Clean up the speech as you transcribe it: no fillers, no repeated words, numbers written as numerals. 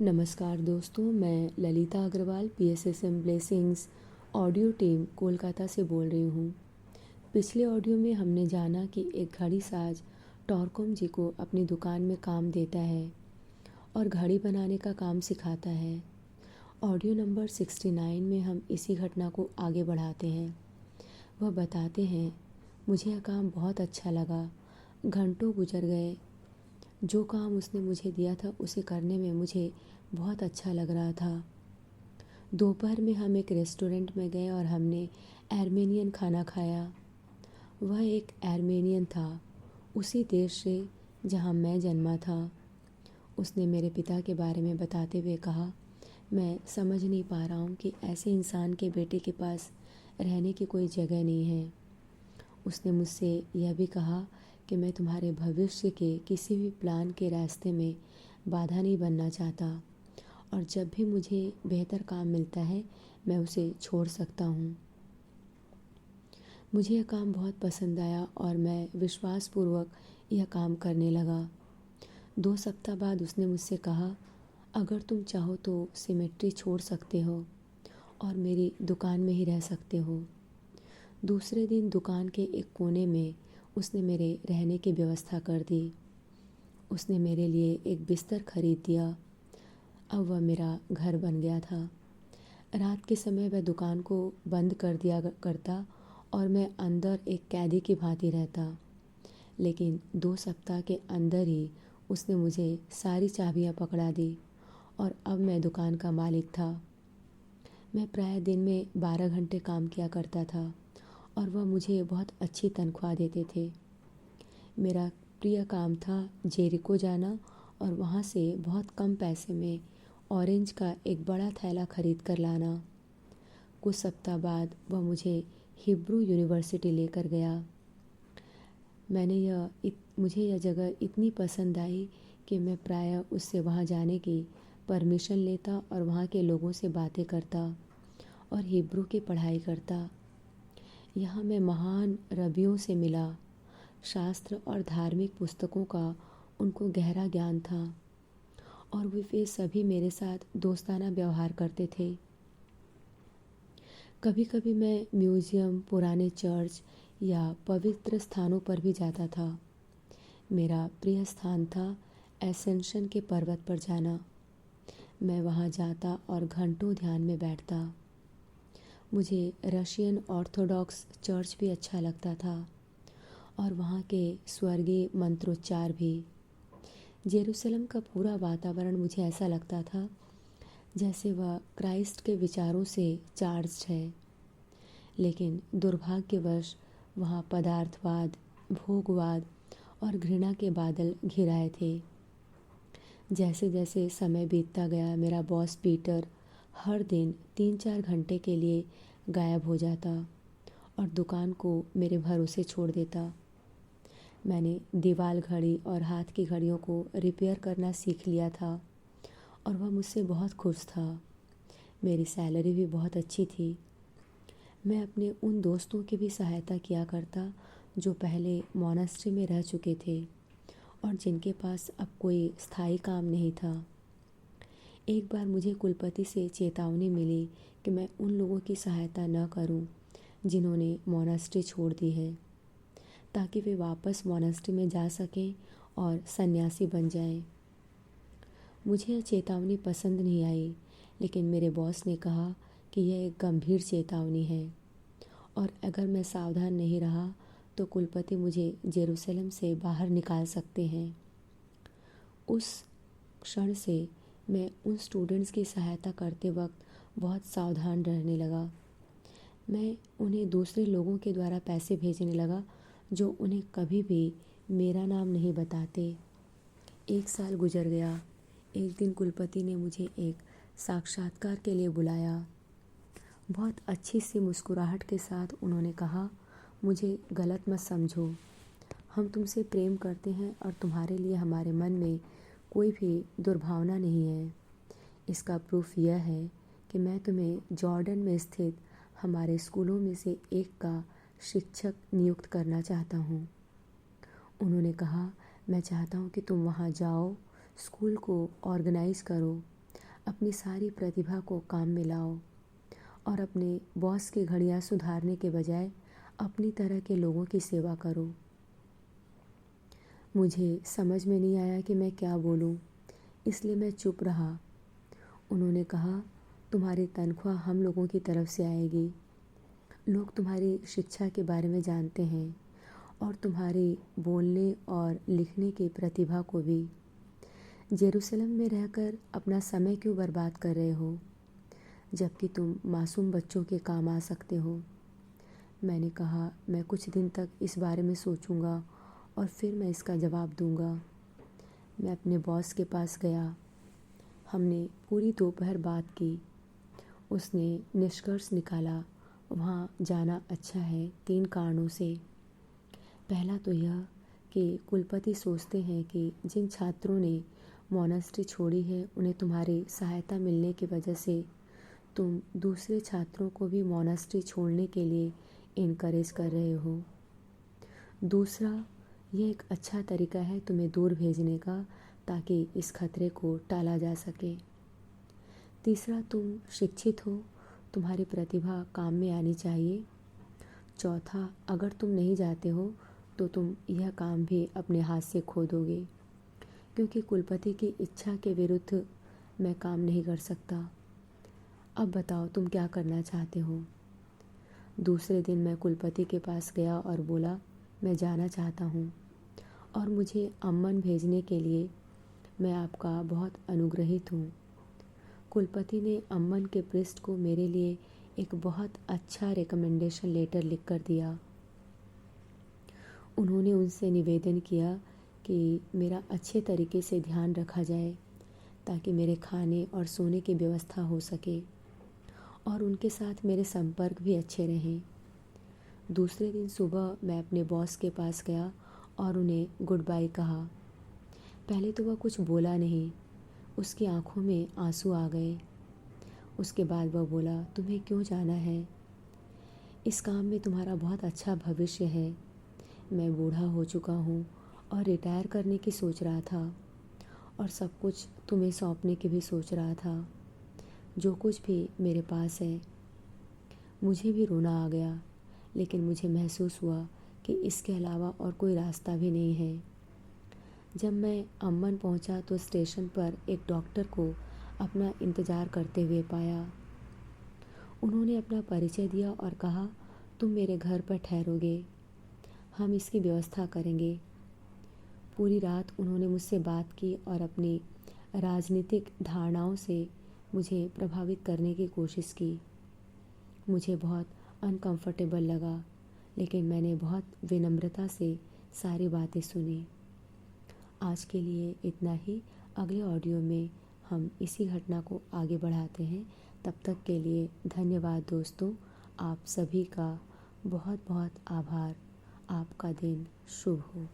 नमस्कार दोस्तों, मैं Lalita Agarwal PSSM blessings audio team Kolkata से बोल रही हूँ। पिछले ऑडियो में हमने जाना कि एक घड़ी साज टॉरकोम जी को अपनी दुकान में काम देता है और घड़ी बनाने का काम सिखाता है। ऑडियो नंबर 69 में हम इसी घटना को आगे बढ़ाते हैं। वह बताते हैं, मुझे यह काम बहुत अच्छा लगा। घंटों गुजर गए। जो काम उसने मुझे दिया था उसे करने में मुझे बहुत अच्छा लग रहा था। दोपहर में हम एक रेस्टोरेंट में गए और हमने आर्मेनियन खाना खाया। वह एक आर्मेनियन था, उसी देश से जहाँ मैं जन्मा था। उसने मेरे पिता के बारे में बताते हुए कहा, मैं समझ नहीं पा रहा हूँ कि ऐसे इंसान के बेटे के पास रहने की कोई जगह नहीं है। उसने मुझसे यह भी कहा कि मैं तुम्हारे भविष्य के किसी भी प्लान के रास्ते में बाधा नहीं बनना चाहता और जब भी मुझे बेहतर काम मिलता है मैं उसे छोड़ सकता हूँ। मुझे यह काम बहुत पसंद आया और मैं विश्वासपूर्वक यह काम करने लगा। 2 सप्ताह बाद उसने मुझसे कहा, अगर तुम चाहो तो सिमेट्री छोड़ सकते हो और मेरी दुकान में ही रह सकते हो। दूसरे दिन दुकान के एक कोने में उसने मेरे रहने की व्यवस्था कर दी। उसने मेरे लिए एक बिस्तर खरीद दिया। अब वह मेरा घर बन गया था। रात के समय वह दुकान को बंद कर दिया करता और मैं अंदर एक कैदी की भांति रहता। लेकिन 2 सप्ताह के अंदर ही उसने मुझे सारी चाबियां पकड़ा दी और अब मैं दुकान का मालिक था। मैं प्राय दिन में 12 घंटे काम किया करता था और वह मुझे बहुत अच्छी तनख्वाह देते थे। मेरा प्रिय काम था जेरिको जाना और वहाँ से बहुत कम पैसे में ऑरेंज का एक बड़ा थैला खरीद कर लाना। कुछ सप्ताह बाद वह मुझे हिब्रू यूनिवर्सिटी लेकर गया। मुझे यह जगह इतनी पसंद आई कि मैं प्रायः उससे वहाँ जाने की परमिशन लेता और वहाँ के लोगों से बातें करता और हिब्रू की पढ़ाई करता। यहाँ मैं महान रबियों से मिला। शास्त्र और धार्मिक पुस्तकों का उनको गहरा ज्ञान था और वे सभी मेरे साथ दोस्ताना व्यवहार करते थे। कभी कभी मैं म्यूज़ियम, पुराने चर्च या पवित्र स्थानों पर भी जाता था। मेरा प्रिय स्थान था एसेंशन के पर्वत पर जाना। मैं वहाँ जाता और घंटों ध्यान में बैठता। मुझे रशियन ऑर्थोडॉक्स चर्च भी अच्छा लगता था और वहाँ के स्वर्गीय मंत्रोच्चार भी। जेरूसलम का पूरा वातावरण मुझे ऐसा लगता था जैसे वह क्राइस्ट के विचारों से चार्ज्ड है। लेकिन दुर्भाग्यवश वहाँ पदार्थवाद, भोगवाद और घृणा के बादल घिराए थे। जैसे जैसे समय बीतता गया, मेरा बॉस पीटर हर दिन 3-4 घंटे के लिए गायब हो जाता और दुकान को मेरे भरोसे छोड़ देता। मैंने दीवार घड़ी और हाथ की घड़ियों को रिपेयर करना सीख लिया था और वह मुझसे बहुत खुश था। मेरी सैलरी भी बहुत अच्छी थी। मैं अपने उन दोस्तों की भी सहायता किया करता जो पहले मोनास्ट्री में रह चुके थे और जिनके पास अब कोई स्थायी काम नहीं था। एक बार मुझे कुलपति से चेतावनी मिली कि मैं उन लोगों की सहायता न करूं जिन्होंने मोनास्ट्री छोड़ दी है, ताकि वे वापस मोनास्ट्री में जा सकें और सन्यासी बन जाएं। मुझे यह चेतावनी पसंद नहीं आई, लेकिन मेरे बॉस ने कहा कि यह एक गंभीर चेतावनी है और अगर मैं सावधान नहीं रहा तो कुलपति मुझे जेरूसलम से बाहर निकाल सकते हैं। उस क्षण से मैं उन स्टूडेंट्स की सहायता करते वक्त बहुत सावधान रहने लगा। मैं उन्हें दूसरे लोगों के द्वारा पैसे भेजने लगा जो उन्हें कभी भी मेरा नाम नहीं बताते। 1 साल गुजर गया। एक दिन कुलपति ने मुझे एक साक्षात्कार के लिए बुलाया। बहुत अच्छी सी मुस्कुराहट के साथ उन्होंने कहा, मुझे गलत मत समझो, हम तुमसे प्रेम करते हैं और तुम्हारे लिए हमारे मन में कोई भी दुर्भावना नहीं है। इसका प्रूफ यह है कि मैं तुम्हें जॉर्डन में स्थित हमारे स्कूलों में से एक का शिक्षक नियुक्त करना चाहता हूँ। उन्होंने कहा, मैं चाहता हूँ कि तुम वहाँ जाओ, स्कूल को ऑर्गेनाइज़ करो अपनी सारी प्रतिभा को काम में लाओ और अपने बॉस की घड़ियां सुधारने के बजाय अपनी तरह के लोगों की सेवा करो। मुझे समझ में नहीं आया कि मैं क्या बोलूं, इसलिए मैं चुप रहा। उन्होंने कहा, तुम्हारी तनख्वाह हम लोगों की तरफ से आएगी। लोग तुम्हारी शिक्षा के बारे में जानते हैं और तुम्हारी बोलने और लिखने की प्रतिभा को भी। जेरूसलम में रहकर अपना समय क्यों बर्बाद कर रहे हो, जबकि तुम मासूम बच्चों के काम आ सकते हो। मैंने कहा, मैं कुछ दिन तक इस बारे में सोचूंगा और फिर मैं इसका जवाब दूंगा। मैं अपने बॉस के पास गया। हमने पूरी दोपहर बात की। उसने निष्कर्ष निकाला, वहाँ जाना अच्छा है 3 कारणों से। पहला तो यह कि कुलपति सोचते हैं कि जिन छात्रों ने मॉनेस्ट्री छोड़ी है उन्हें तुम्हारी सहायता मिलने की वजह से तुम दूसरे छात्रों को भी मॉनेस्ट्री छोड़ने के लिए इनकरेज कर रहे हो। दूसरा, यह एक अच्छा तरीका है तुम्हें दूर भेजने का, ताकि इस खतरे को टाला जा सके। तीसरा, तुम शिक्षित हो, तुम्हारी प्रतिभा काम में आनी चाहिए। चौथा, अगर तुम नहीं जाते हो तो तुम यह काम भी अपने हाथ से खो दोगे, क्योंकि कुलपति की इच्छा के विरुद्ध मैं काम नहीं कर सकता। अब बताओ तुम क्या करना चाहते हो। दूसरे दिन मैं कुलपति के पास गया और बोला, मैं जाना चाहता हूँ और मुझे अम्मन भेजने के लिए मैं आपका बहुत अनुग्रहित हूँ। कुलपति ने अम्मन के पृष्ठ को मेरे लिए एक बहुत अच्छा रिकमेंडेशन लेटर लिख कर दिया। उन्होंने उनसे निवेदन किया कि मेरा अच्छे तरीके से ध्यान रखा जाए ताकि मेरे खाने और सोने की व्यवस्था हो सके और उनके साथ मेरे संपर्क भी अच्छे रहें। दूसरे दिन सुबह मैं अपने बॉस के पास गया और उन्हें गुड बाय कहा। पहले तो वह कुछ बोला नहीं, उसकी आंखों में आंसू आ गए। उसके बाद वह बोला, तुम्हें क्यों जाना है? इस काम में तुम्हारा बहुत अच्छा भविष्य है। मैं बूढ़ा हो चुका हूँ और रिटायर करने की सोच रहा था और सब कुछ तुम्हें सौंपने की भी सोच रहा था, जो कुछ भी मेरे पास है। मुझे भी रोना आ गया, लेकिन मुझे महसूस हुआ कि इसके अलावा और कोई रास्ता भी नहीं है। जब मैं अम्मन पहुंचा तो स्टेशन पर एक डॉक्टर को अपना इंतज़ार करते हुए पाया। उन्होंने अपना परिचय दिया और कहा, तुम मेरे घर पर ठहरोगे, हम इसकी व्यवस्था करेंगे। पूरी रात उन्होंने मुझसे बात की और अपनी राजनीतिक धारणाओं से मुझे प्रभावित करने की कोशिश की। मुझे बहुत अनकंफर्टेबल लगा, लेकिन मैंने बहुत विनम्रता से सारी बातें सुनी। आज के लिए इतना ही। अगले ऑडियो में हम इसी घटना को आगे बढ़ाते हैं। तब तक के लिए धन्यवाद दोस्तों। आप सभी का बहुत बहुत आभार। आपका दिन शुभ हो।